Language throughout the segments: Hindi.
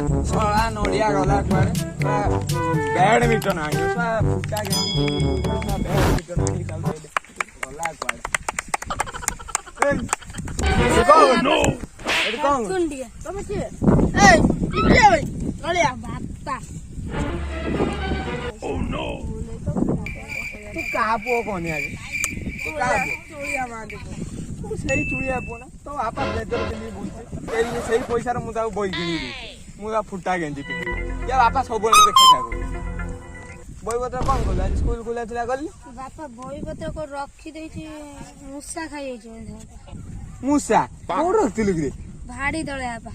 सला नड़िया गला कुआडे बैडमिंटन आयो फुटा बैडमिंटन आनी गला कुआडे नो एडी कोन सुन दिया तमे के ए किए भाई नड़िया बाता ओ नो तू का पो कोन आगे तू का चोरिया मार दे तू सही चुड़िया पो ना तो आपा लेदर के लिए बोलते तेरी सही पैसा रे मुदा बोई किनी मुदा फुटा गेंजी पिन या बापा सब बोले देखा को बोई बतर कोन कोला स्कूल खुला थिला गली बापा बोई बतर को रखी देई छी मुसा खाई छै मुसा कोड रखतिलु रे भाड़ी तळे आपा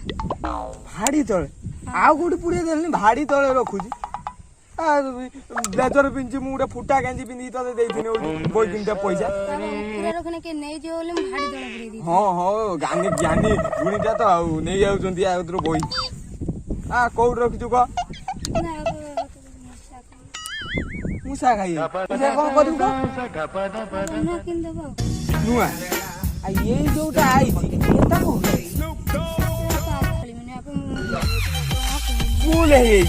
भाड़ी तळे आउ कोडी पुड़े देलनी भाड़ी तळे रखुजी ब्लेजर पिंची मु गोटे फुटा गेंजी पिंदी तो देइथिने बोई किनते पैसा पूरा रखने के नै जे बोले भाड़ी तळे पुड़े दी हां हां गानी ज्ञानी गुणीटा तो आउ नै जाउचंती आ उधर बोई आ कोड रखिजु को मुसा खाई पैसा कोन करू को ना किन देबो नुआ आ ये जोटा आईची एटा को खाली मैंने आप फूल है ये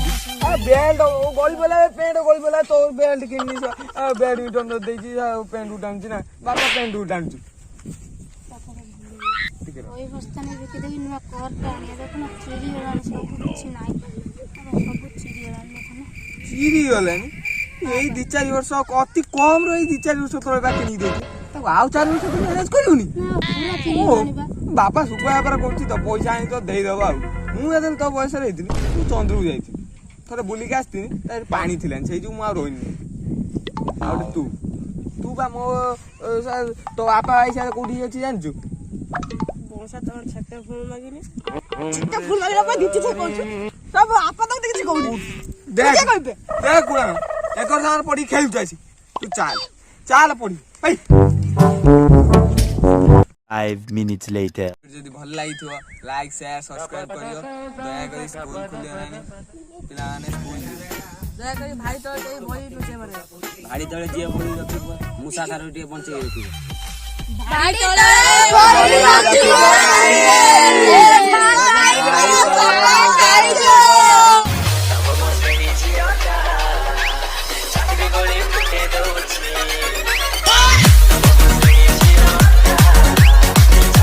आ बेल्ट ओ गोली बोला पेंट गोली बोला तो बेल्ट किन्नी बैडमिंटन तो देजी पेंट उठानची ना बाबा पेंट उठानची ओई बस्ताने बिके देई नुआ करटा आनी देखो ना चिरी गलानी सब कुछ नाही सब चिरी गलानी देखो चिरी गलानी एई 2-4 वर्ष अति कम रही 2-4 वर्ष तळे बाकी नहीं देती ताको आउ 4 वर्ष तो मैनेज करिउनी ना पूरा चिरी गलानी बा बापा सुकुआ पर कोची तो पैसा आनी तो देई दबा मु एदन तो बयस रे हिथिनी तू चंद्रु जाईथि थरे बुली के आस्थिनी तार पानी थिलान सेई जो मु आ रोइनी आउ तू बा मो तो बापा आइसा कोठी अछि जानछु बोसा तो छक्का फूल मागिनी छक्का फूल मागिला पर दिति छे कोन सब आपा तो किछ कहउनी देख देख कुआ एकर सार पड़ी खेल जासी तू चाल चाल पड़ी 5 minutes later जदि भल लागिथो लाइक शेयर सब्सक्राइब करियो दया करी स्कूल खुलियो नानी पिला माने स्कूल दया करी भाई तो ए भई नुचे मारे भाड़ी तळे जे बोली रखिबो मुसा सारो टे बंचे रखिबो भाड़ी तळे बोली रखिबो